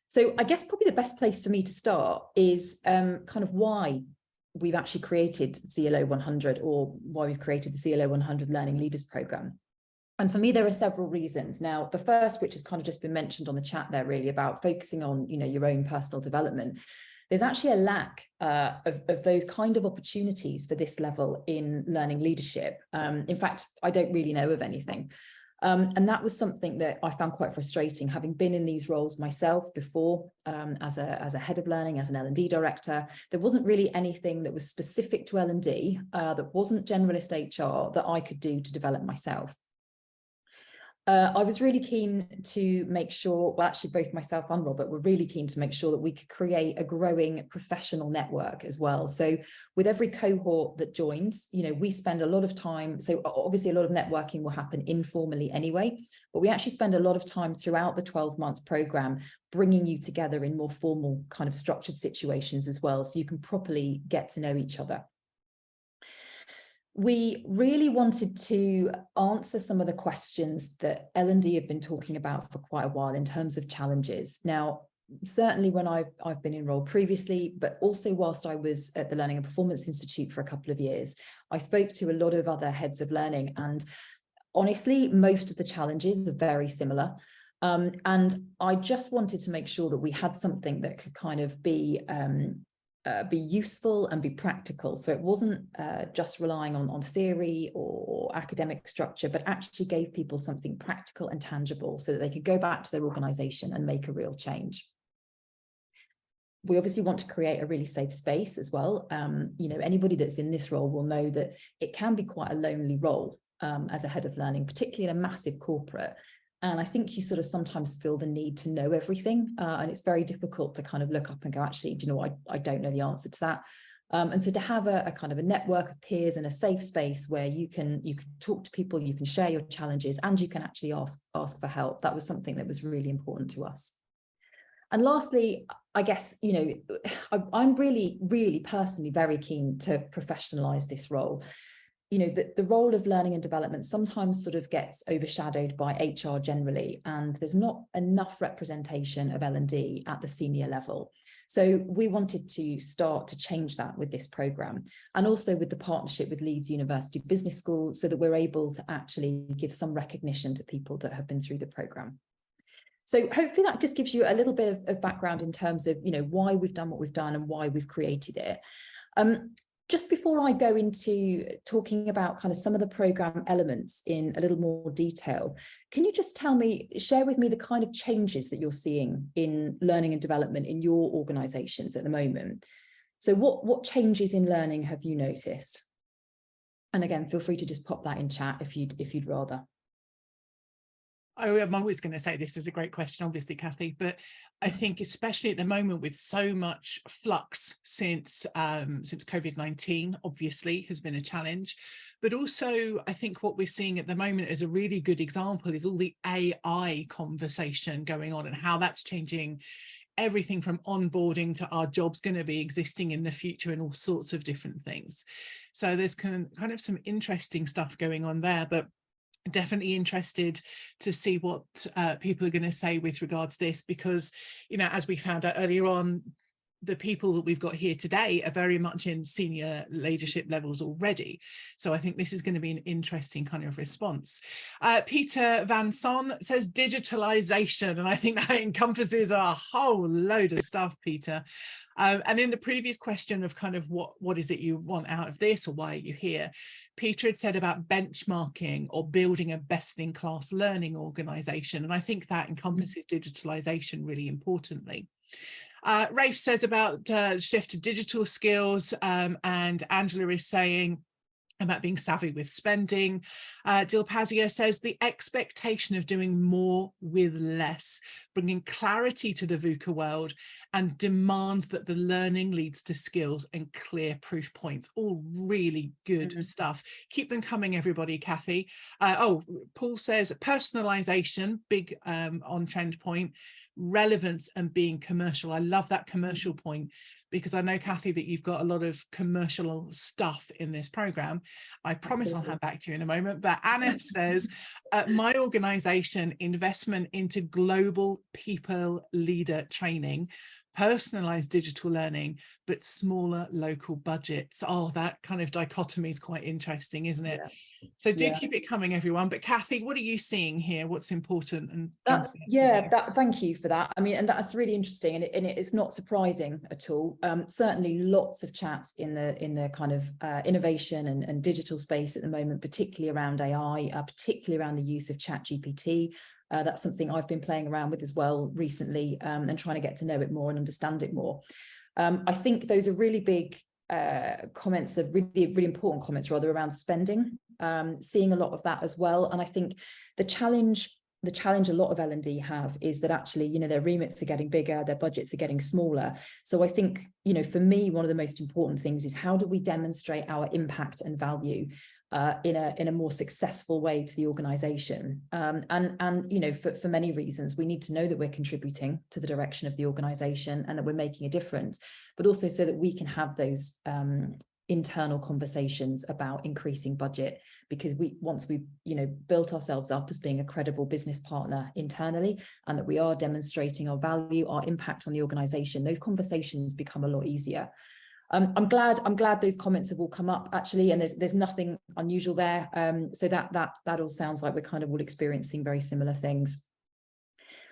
So I guess probably the best place for me to start is kind of why we've actually created CLO100, or why we've created the CLO100 Learning Leaders Programme. And for me, there are several reasons. Now, the first, which has kind of just been mentioned on the chat there, really about focusing on, your own personal development. There's actually a lack of those kind of opportunities for this level in learning leadership. In fact, I don't really know of anything. And that was something that I found quite frustrating, having been in these roles myself before, as a head of learning, as an L&D director. There wasn't really anything that was specific to L&D, that wasn't generalist HR, that I could do to develop myself. I was really keen to make sure, well, actually both myself and Robert were really keen to make sure that we could create a growing professional network as well. So with every cohort that joins, we spend a lot of time. So obviously a lot of networking will happen informally anyway, but we actually spend a lot of time throughout the 12-month program bringing you together in more formal kind of structured situations as well, so you can properly get to know each other. We really wanted to answer some of the questions that L&D have been talking about for quite a while in terms of challenges. Now, certainly when I've been enrolled previously, but also whilst I was at the Learning and Performance Institute for a couple of years, I spoke to a lot of other heads of learning, and honestly, most of the challenges are very similar. And I just wanted to make sure that we had something that could kind of be useful and be practical. So it wasn't just relying on theory or academic structure, but actually gave people something practical and tangible so that they could go back to their organisation and make a real change. We obviously want to create a really safe space as well. Anybody that's in this role will know that it can be quite a lonely role as a head of learning, particularly in a massive corporate. And I think you sort of sometimes feel the need to know everything. And it's very difficult to kind of look up and go, actually, do you know what? I don't know the answer to that. And so to have a kind of a network of peers and a safe space where you can talk to people, you can share your challenges, and you can actually ask for help. That was something that was really important to us. And lastly, I guess, I'm really, really personally very keen to professionalize this role. The role of learning and development sometimes sort of gets overshadowed by HR generally, and there's not enough representation of L&D at the senior level. So we wanted to start to change that with this programme, and also with the partnership with Leeds University Business School, so that we're able to actually give some recognition to people that have been through the programme. So hopefully that just gives you a little bit of background in terms of, why we've done what we've done and why we've created it. Just before I go into talking about kind of some of the programme elements in a little more detail, can you just share with me the kind of changes that you're seeing in learning and development in your organisations at the moment? So what changes in learning have you noticed? And again, feel free to just pop that in chat if you'd rather. I'm always going to say this is a great question, obviously, Kathy, but I think especially at the moment with so much flux since COVID-19, obviously, has been a challenge. But also, I think what we're seeing at the moment as a really good example is all the AI conversation going on and how that's changing everything from onboarding to our jobs going to be existing in the future and all sorts of different things. So there's kind of some interesting stuff going on there, but definitely interested to see what people are going to say with regards to this, because, as we found out earlier on, the people that we've got here today are very much in senior leadership levels already. So I think this is going to be an interesting kind of response. Peter Van Son says digitalization, and I think that encompasses a whole load of stuff, Peter. And in the previous question of kind of what is it you want out of this, or why are you here, Peter had said about benchmarking or building a best-in-class learning organisation, and I think that encompasses digitalization really importantly. Rafe says about shift to digital skills, and Angela is saying about being savvy with spending. Jill Pazia says the expectation of doing more with less, bringing clarity to the VUCA world, and demand that the learning leads to skills and clear proof points. All really good stuff. Keep them coming, everybody, Kathy. Paul says personalization, big on trend point. relevance and being commercial. I love that commercial point, because I know, Kathy, that you've got a lot of commercial stuff in this program. I promise I'll hand back to you in a moment. But Anna says, my organisation, investment into global people leader training, personalised digital learning, but smaller local budgets. Oh, that kind of dichotomy is quite interesting, isn't it? Yeah. So do keep it coming, everyone. But Kathy, what are you seeing here? What's important? And thank you for that. I mean, and that's really interesting, and it's not surprising at all. Certainly lots of chat in the kind of innovation and digital space at the moment, particularly around AI, particularly around the use of ChatGPT. That's something I've been playing around with as well recently, and trying to get to know it more and understand it more. I think those are really big comments, are really important comments rather, around spending, seeing a lot of that as well. And I think the challenge a lot of L&D have is that actually, you know, their remits are getting bigger, their budgets are getting smaller. So I think, you know, for me, one of the most important things is, how do we demonstrate our impact and value in a more successful way to the organisation? And you know, for many reasons, we need to know that we're contributing to the direction of the organisation and that we're making a difference, but also so that we can have those internal conversations about increasing budget, because once we've, you know, built ourselves up as being a credible business partner internally, and that we are demonstrating our value, our impact on the organisation, those conversations become a lot easier. I'm glad those comments have all come up, actually, and there's nothing unusual there. So that all sounds like we're kind of all experiencing very similar things.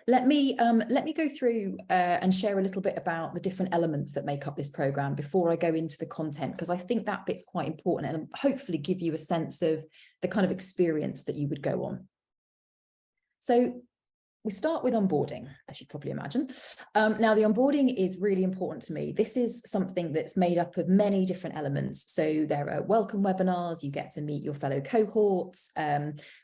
Let me go through and share a little bit about the different elements that make up this program before I go into the content, because I think that bit's quite important, and hopefully give you a sense of the kind of experience that you would go on. So we start with onboarding, as you probably imagine. Now, the onboarding is really important to me. This is something that's made up of many different elements. So there are welcome webinars, you get to meet your fellow cohorts.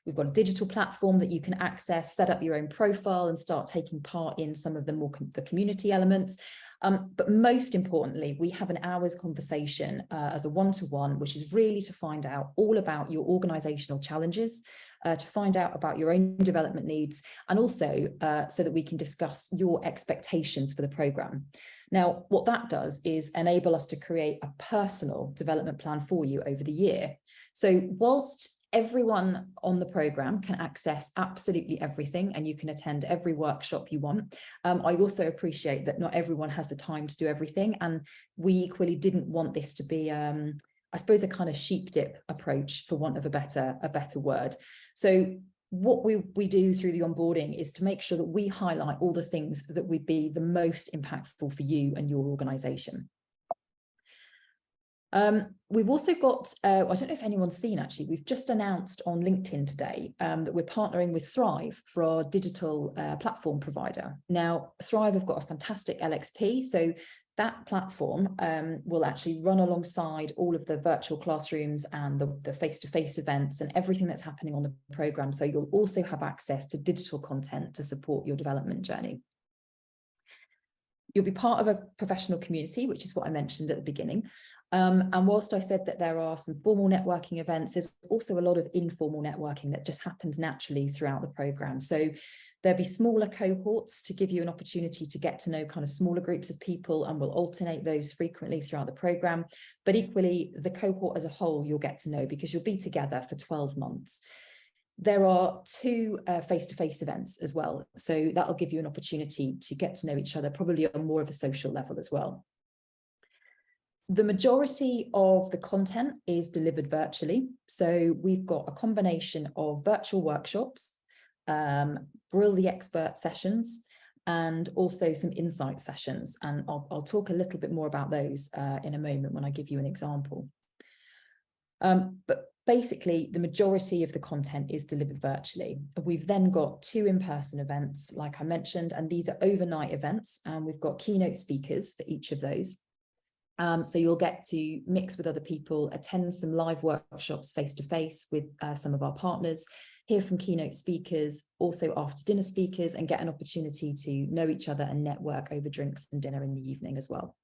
We've got a digital platform that you can access, set up your own profile and start taking part in some of the community elements. But most importantly, we have an hour's conversation as a one-to-one, which is really to find out all about your organisational challenges, to find out about your own development needs, and also so that we can discuss your expectations for the programme. Now, what that does is enable us to create a personal development plan for you over the year. So whilst everyone on the programme can access absolutely everything and you can attend every workshop you want, I also appreciate that not everyone has the time to do everything, and we equally didn't want this to be I suppose a kind of sheep dip approach, for want of a better word. So what we do through the onboarding is to make sure that we highlight all the things that would be the most impactful for you and your organisation. We've also got, I don't know if anyone's seen, actually, we've just announced on LinkedIn today that we're partnering with Thrive for our digital platform provider. Now, Thrive have got a fantastic LXP, so that platform will actually run alongside all of the virtual classrooms and the face-to-face events and everything that's happening on the programme. So you'll also have access to digital content to support your development journey. You'll be part of a professional community, which is what I mentioned at the beginning. And whilst I said that there are some formal networking events, there's also a lot of informal networking that just happens naturally throughout the programme. So there'll be smaller cohorts to give you an opportunity to get to know kind of smaller groups of people, and we'll alternate those frequently throughout the programme. But equally, the cohort as a whole, you'll get to know, because you'll be together for 12 months. There are 2 face-to-face events as well. So that'll give you an opportunity to get to know each other, probably on more of a social level as well. The majority of the content is delivered virtually. So we've got a combination of virtual workshops, Grill the Expert sessions, and also some insight sessions. And I'll talk a little bit more about those in a moment when I give you an example. But basically, the majority of the content is delivered virtually. We've then got 2 in-person events, like I mentioned, and these are overnight events, and we've got keynote speakers for each of those. So you'll get to mix with other people, attend some live workshops face-to-face with some of our partners, hear from keynote speakers, also after dinner speakers, and get an opportunity to know each other and network over drinks and dinner in the evening as well.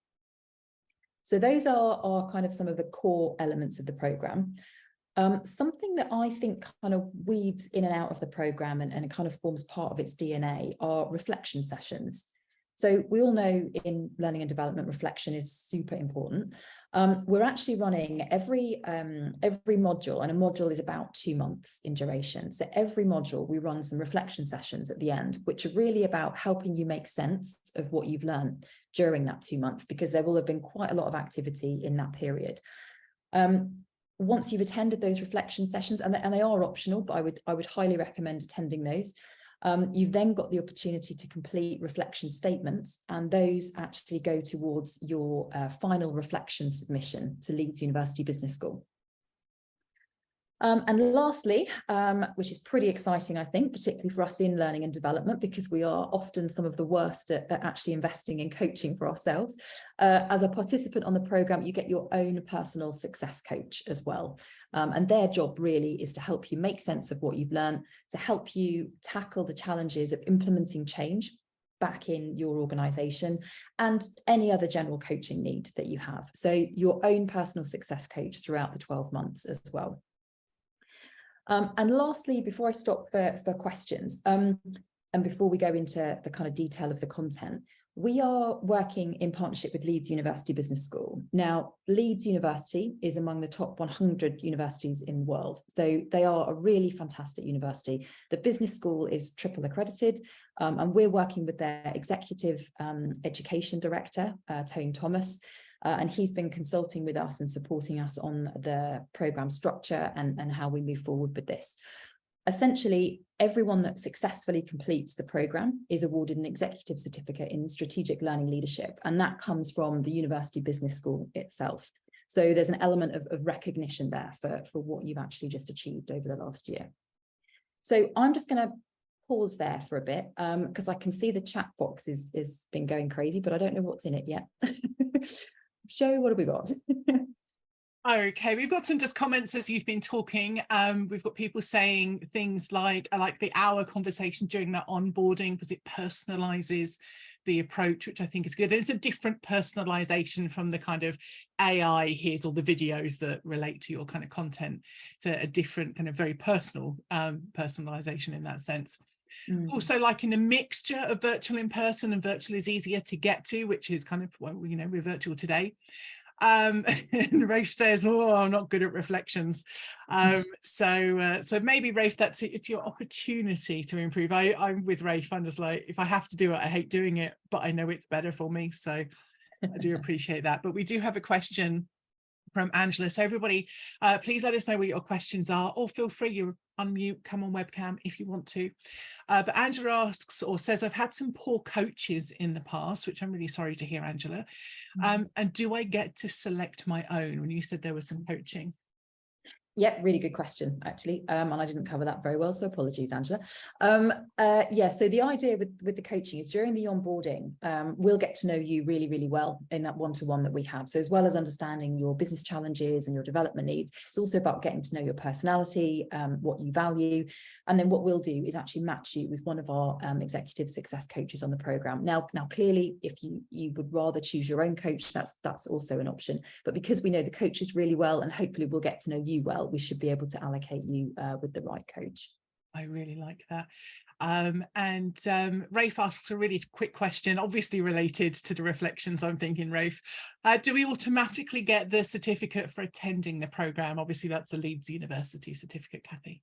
So those are kind of some of the core elements of the programme. Something that I think kind of weaves in and out of the programme and it kind of forms part of its DNA are reflection sessions. So we all know in learning and development, reflection is super important. We're actually running every module, and a module is about 2 months in duration. So every module, we run some reflection sessions at the end, which are really about helping you make sense of what you've learned during that 2 months, because there will have been quite a lot of activity in that period. Once you've attended those reflection sessions, and they are optional, but I would highly recommend attending those. You've then got the opportunity to complete reflection statements, and those actually go towards your final reflection submission to Leeds University Business School. And lastly, which is pretty exciting, I think, particularly for us in learning and development, because we are often some of the worst at actually investing in coaching for ourselves. As a participant on the programme, you get your own personal success coach as well. And their job really is to help you make sense of what you've learned, to help you tackle the challenges of implementing change back in your organisation and any other general coaching need that you have. So your own personal success coach throughout the 12 months as well. And lastly, before I stop for questions, and before we go into the kind of detail of the content, we are working in partnership with Leeds University Business School. Now, Leeds University is among the top 100 universities in the world. So they are a really fantastic university. The business school is triple accredited, and we're working with their executive education director, Tone Thomas. And he's been consulting with us and supporting us on the programme structure and how we move forward with this. Essentially, everyone that successfully completes the programme is awarded an executive certificate in strategic learning leadership, and that comes from the University Business School itself. So there's an element of recognition there for what you've actually just achieved over the last year. So I'm just going to pause there for a bit because I can see the chat box is been going crazy, but I don't know what's in it yet. Joe, what have we got? Okay, we've got some just comments as you've been talking. We've got people saying things like, I like the hour conversation during that onboarding because it personalizes the approach, which I think is good. It's a different personalization from the kind of AI, here's all the videos that relate to your kind of content. It's a different kind of very personal personalization in that sense. Also, like in a mixture of virtual in person, and virtual is easier to get to, which is kind of, well, you know, we're virtual today. And Rafe says, oh, I'm not good at reflections. So maybe Rafe, it's your opportunity to improve. I'm with Rafe. I'm just like, if I have to do it, I hate doing it, but I know it's better for me. So I do appreciate that. But we do have a question from Angela. So everybody, please let us know what your questions are, or feel free, you unmute, come on webcam if you want to. But Angela asks or says, I've had some poor coaches in the past, which I'm really sorry to hear, Angela. And do I get to select my own? When you said there was some coaching. Yeah, really good question, actually. And I didn't cover that very well, so apologies, Angela. Yeah, so the idea with the coaching is during the onboarding, we'll get to know you really, really well in that one-to-one that we have. So as well as understanding your business challenges and your development needs, it's also about getting to know your personality, what you value. And then what we'll do is actually match you with one of our executive success coaches on the programme. Now, clearly, if you would rather choose your own coach, that's also an option. But because we know the coaches really well, and hopefully we'll get to know you well, we should be able to allocate you with the right coach. I really like that. And Rafe asks a really quick question, obviously related to the reflections. I'm thinking, Rafe, do we automatically get the certificate for attending the programme? Obviously, that's the Leeds University certificate, Kathy.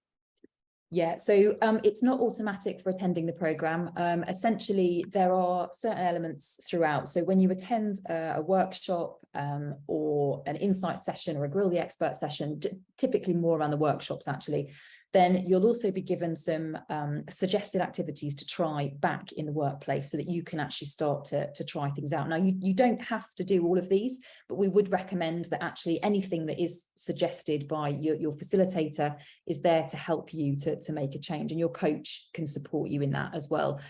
Yeah, so it's not automatic for attending the programme. Essentially, there are certain elements throughout. So when you attend a workshop or an insight session or a Grill the Expert session, typically more around the workshops actually, then you'll also be given some suggested activities to try back in the workplace so that you can actually start to try things out. Now, you don't have to do all of these, but we would recommend that actually anything that is suggested by your facilitator is there to help you to make a change, and your coach can support you in that as well.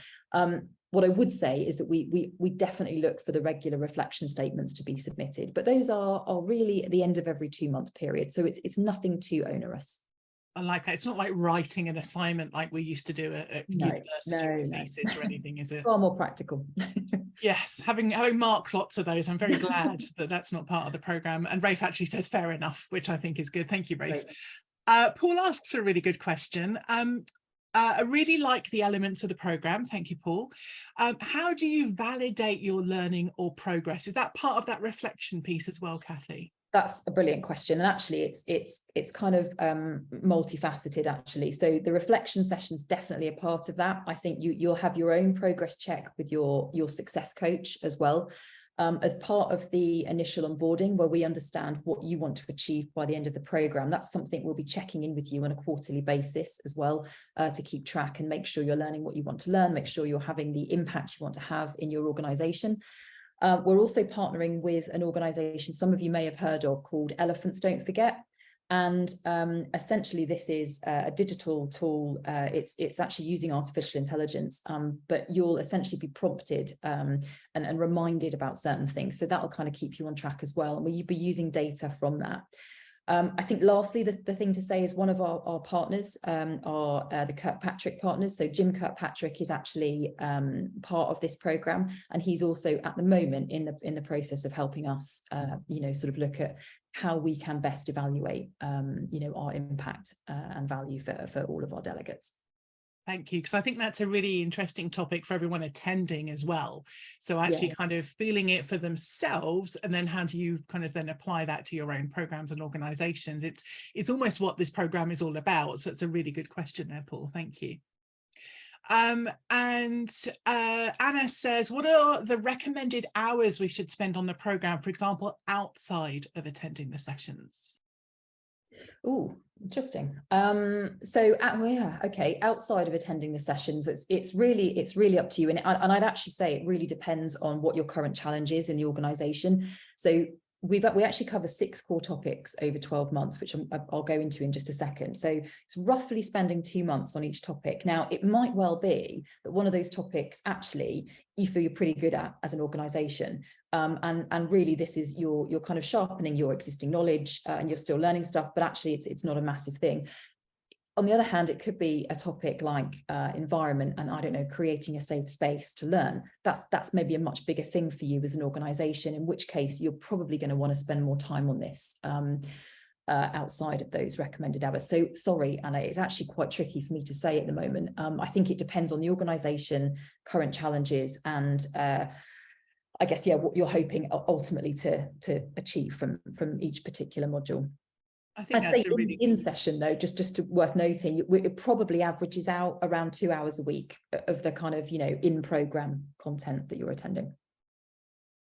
What I would say is that we definitely look for the regular reflection statements to be submitted, but those are really at the end of every 2-month period. So it's nothing too onerous. I like that. It's not like writing an assignment like we used to do at university or thesis or anything, is it? Far more practical. Yes, having marked lots of those. I'm very glad that that's not part of the programme. And Rafe actually says fair enough, which I think is good. Thank you, Rafe. Paul asks a really good question. I really like the elements of the programme. Thank you, Paul. How do you validate your learning or progress? Is that part of that reflection piece as well, Kathy? That's a brilliant question, and actually it's kind of multifaceted actually. So the reflection session's definitely a part of that. I think you'll have your own progress check with your success coach as well, as part of the initial onboarding, where we understand what you want to achieve by the end of the program. That's something we'll be checking in with you on a quarterly basis as well, to keep track and make sure you're learning what you want to learn, make sure you're having the impact you want to have in your organisation. We're also partnering with an organisation some of you may have heard of called Elephants Don't Forget. And essentially this is a digital tool. It's actually using artificial intelligence, but you'll essentially be prompted and reminded about certain things. So that will kind of keep you on track as well. And you'll be using data from that. I think lastly, the thing to say is one of our partners are the Kirkpatrick partners. So Jim Kirkpatrick is actually part of this program, and he's also at the moment in the process of helping us, sort of look at how we can best evaluate, our impact and value for all of our delegates. Thank you, because I think that's a really interesting topic for everyone attending as well. So actually kind of feeling it for themselves, and then how do you kind of then apply that to your own programs and organisations? It's almost what this programme is all about. So it's a really good question there, Paul. Thank you. And Anna says, what are the recommended hours we should spend on the programme, for example, outside of attending the sessions? Oh, interesting. Outside of attending the sessions, it's really up to you, and I'd actually say it really depends on what your current challenge is in the organisation. So we actually cover 6 core topics over 12 months, which I'll go into in just a second. So it's roughly spending 2 months on each topic. Now, it might well be that one of those topics actually you feel you're pretty good at as an organisation. And really this is you're kind of sharpening your existing knowledge, and you're still learning stuff, but actually it's not a massive thing. On the other hand, it could be a topic like environment and, I don't know, creating a safe space to learn. That's maybe a much bigger thing for you as an organisation, in which case you're probably going to want to spend more time on this outside of those recommended hours. So sorry, Anna, it's actually quite tricky for me to say at the moment. I think it depends on the organisation, current challenges, and I guess, what you're hoping ultimately to achieve from each particular module. I think I'd say in session though, just worth noting, it probably averages out around 2 hours a week of the kind of, in program content that you're attending.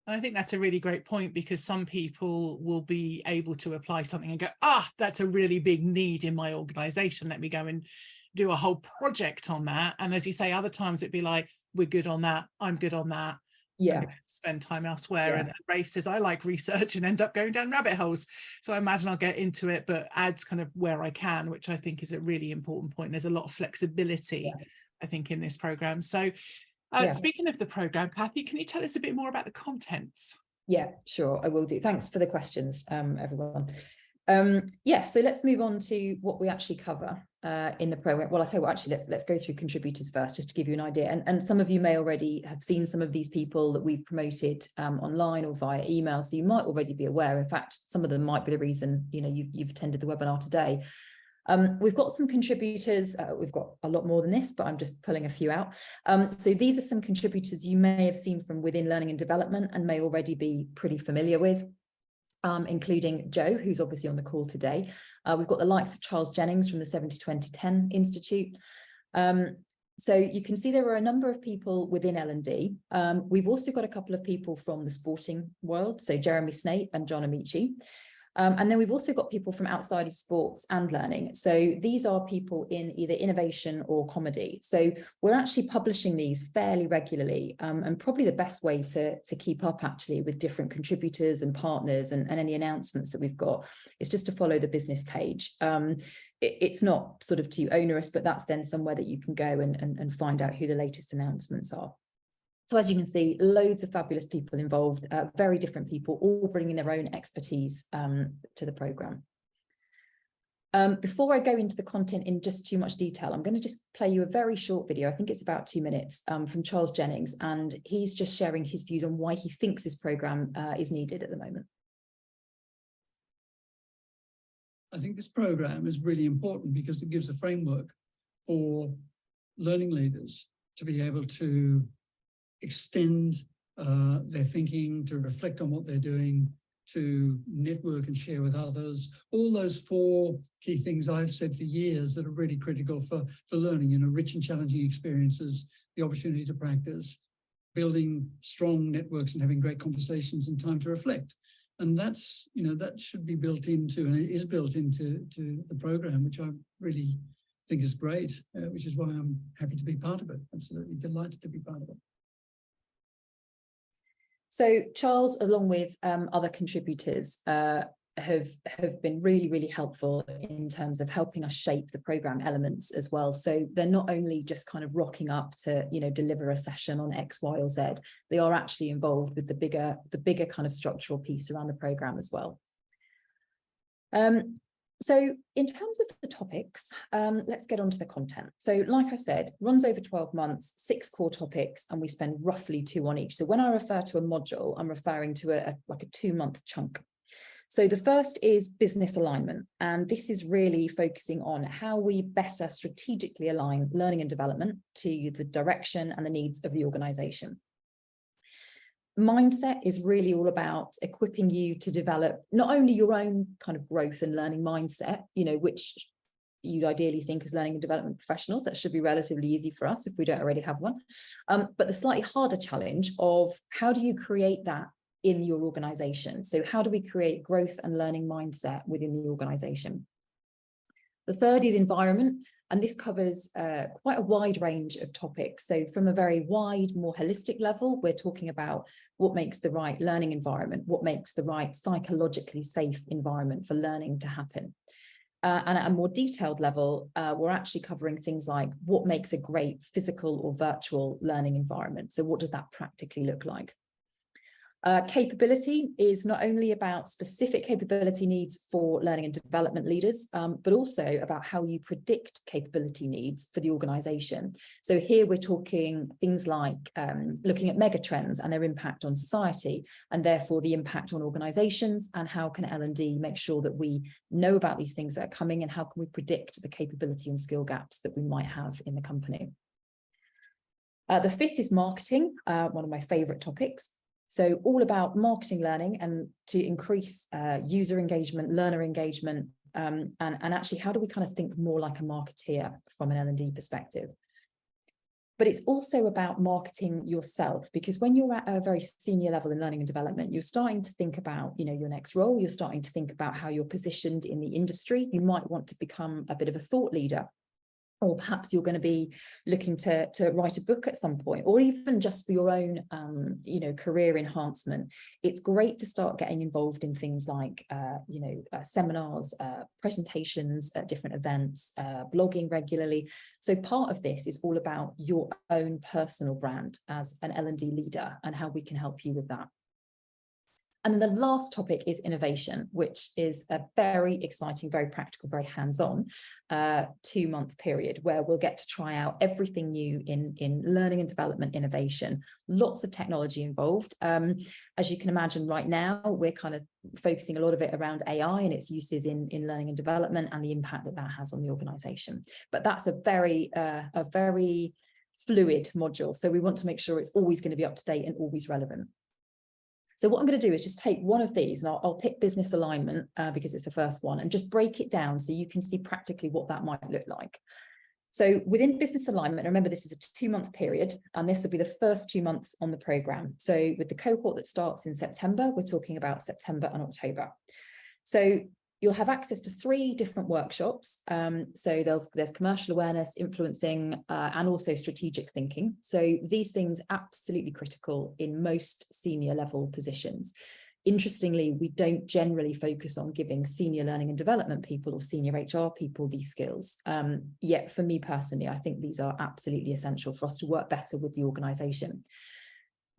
I think that's a really great point, because some people will be able to apply something and go, that's a really big need in my organisation. Let me go and do a whole project on that. And as you say, other times it'd be like, we're good on that. I'm good on that. Spend time elsewhere. And Rafe says, I like research and end up going down rabbit holes. So I imagine I'll get into it, but adds kind of where I can, which I think is a really important point. There's a lot of flexibility, I think, in this programme. So speaking of the programme, Kathy, can you tell us a bit more about the contents? Yeah, sure, I will do. Thanks for the questions, everyone. So let's move on to what we actually cover in the program. Well, I'll tell you what, actually, let's go through contributors first, just to give you an idea. And some of you may already have seen some of these people that we've promoted online or via email, so you might already be aware. In fact, some of them might be the reason you've attended the webinar today. We've got some contributors. We've got a lot more than this, but I'm just pulling a few out. So these are some contributors you may have seen from within learning and development and may already be pretty familiar with. Including Joe, who's obviously on the call today. We've got the likes of Charles Jennings from the 70-20-10 Institute. So you can see there are a number of people within L&D. We've also got a couple of people from the sporting world, so Jeremy Snape and John Amici. And then we've also got people from outside of sports and learning. So these are people in either innovation or comedy. So we're actually publishing these fairly regularly, and probably the best way to keep up actually with different contributors and partners and any announcements that we've got is just to follow the business page. It's not sort of too onerous, but that's then somewhere that you can go and find out who the latest announcements are. So as you can see, loads of fabulous people involved, very different people, all bringing their own expertise to the programme. Before I go into the content in just too much detail, I'm going to just play you a very short video. I think it's about 2 minutes from Charles Jennings, and he's just sharing his views on why he thinks this programme is needed at the moment. I think this program is really important because it gives a framework for learning leaders to be able to extend their thinking, to reflect on what they're doing, to network and share with others. All those 4 key things I've said for years that are really critical for learning, you know, rich and challenging experiences, the opportunity to practice, building strong networks and having great conversations and time to reflect. And that's, you know, that should be built into, and it is built into the program, which I really think is great, which is why I'm happy to be part of it. Absolutely delighted to be part of it. So Charles, along with other contributors, have been really, really helpful in terms of helping us shape the program elements as well. So they're not only just kind of rocking up to, you know, deliver a session on X, Y, or Z. They are actually involved with the bigger kind of structural piece around the program as well. So in terms of the topics, let's get on to the content. So like I said, runs over 12 months, 6 core topics, and we spend roughly 2 on each. So when I refer to a module, I'm referring to like a 2-month chunk. So the first is business alignment, and this is really focusing on how we better strategically align learning and development to the direction and the needs of the organisation. Mindset is really all about equipping you to develop not only your own kind of growth and learning mindset, you know, which you'd ideally think as learning and development professionals, that should be relatively easy for us if we don't already have one, but the slightly harder challenge of how do you create that in your organisation? So how do we create growth and learning mindset within the organisation? The third is environment, and this covers quite a wide range of topics. So from a very wide, more holistic level, we're talking about what makes the right learning environment, what makes the right psychologically safe environment for learning to happen. And at a more detailed level, we're actually covering things like what makes a great physical or virtual learning environment. So what does that practically look like? Capability is not only about specific capability needs for learning and development leaders, but also about how you predict capability needs for the organisation. So here we're talking things like looking at mega trends and their impact on society, and therefore the impact on organisations, and how can L&D make sure that we know about these things that are coming, and how can we predict the capability and skill gaps that we might have in the company. The fifth is marketing, one of my favourite topics. So all about marketing learning and to increase user engagement, learner engagement, and actually how do we kind of think more like a marketeer from an L&D perspective. But it's also about marketing yourself, because when you're at a very senior level in learning and development, you're starting to think about, you know, your next role, you're starting to think about how you're positioned in the industry. You might want to become a bit of a thought leader, or perhaps you're going to be looking to write a book at some point, or even just for your own, you know, career enhancement. It's great to start getting involved in things like, you know, seminars, presentations at different events, blogging regularly. So part of this is all about your own personal brand as an L&D leader and how we can help you with that. And the last topic is innovation, which is a very exciting, very practical, very hands-on 2-month period where we'll get to try out everything new in learning and development innovation. Lots of technology involved. As you can imagine right now, we're kind of focusing a lot of it around AI and its uses in learning and development and the impact that that has on the organisation. But that's a very fluid module. So we want to make sure it's always going to be up to date and always relevant. So what I'm going to do is just take one of these, and I'll pick business alignment because it's the first one, and just break it down so you can see practically what that might look like. So within business alignment, remember this is a 2-month period, and this will be the first 2 months on the programme. So with the cohort that starts in September, we're talking about September and October. So you'll have access to 3 different workshops. So there's commercial awareness, influencing, and also strategic thinking. So these things are absolutely critical in most senior level positions. Interestingly, we don't generally focus on giving senior learning and development people or senior HR people these skills. Yet for me personally, I think these are absolutely essential for us to work better with the organisation.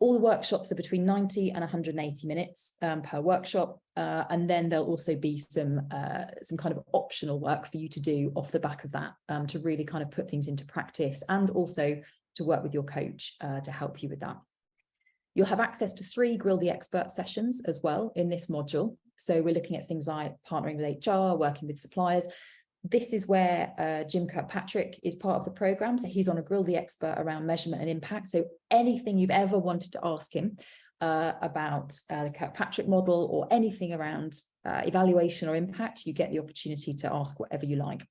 All the workshops are between 90 and 180 minutes per workshop. And then there'll also be some kind of optional work for you to do off the back of that to really kind of put things into practice, and also to work with your coach to help you with that. You'll have access to 3 Grill the Expert sessions as well in this module. So we're looking at things like partnering with HR, working with suppliers. This is where Jim Kirkpatrick is part of the programme. So he's on a Grill the Expert around measurement and impact. So anything you've ever wanted to ask him about the Kirkpatrick model or anything around evaluation or impact, you get the opportunity to ask whatever you like.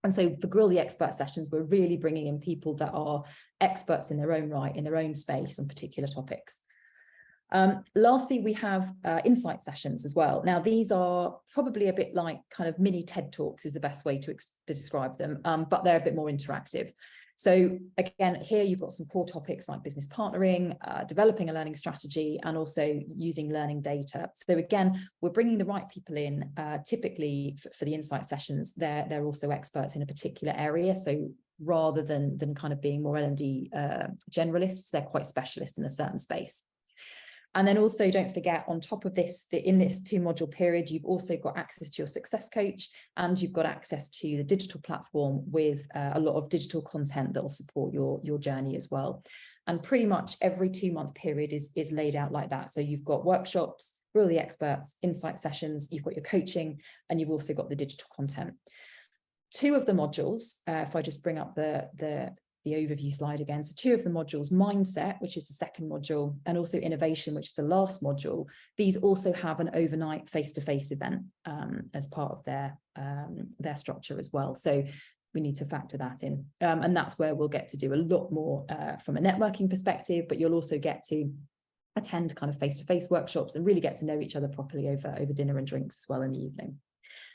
And so for Grill the Expert sessions, we're really bringing in people that are experts in their own right, in their own space on particular topics. Lastly, we have insight sessions as well. Now, these are probably a bit like kind of mini TED Talks is the best way to describe them, but they're a bit more interactive. So again, here you've got some core topics like business partnering, developing a learning strategy, and also using learning data. So again, we're bringing the right people in. Typically for the insight sessions, they're also experts in a particular area. So rather than kind of being more L&D generalists, they're quite specialists in a certain space. And then also don't forget, on top of this, in this 2-module period, you've also got access to your success coach, and you've got access to the digital platform with a lot of digital content that will support your journey as well. And pretty much every 2-month period is laid out like that. So you've got workshops, Grill the Experts, insight sessions, you've got your coaching, and you've also got the digital content. 2 of the modules, if I just bring up the overview slide again. So 2 of the modules, mindset, which is the second module, and also innovation, which is the last module. These also have an overnight face-to-face event as part of their structure as well. So we need to factor that in. And that's where we'll get to do a lot more from a networking perspective, but you'll also get to attend kind of face-to-face workshops and really get to know each other properly over dinner and drinks as well in the evening.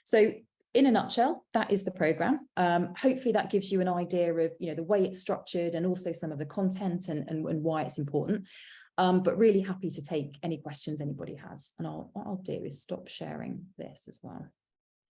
So in a nutshell, that is the programme. Hopefully that gives you an idea of, the way it's structured and also some of the content and why it's important. But really happy to take any questions anybody has. And what I'll do is stop sharing this as well.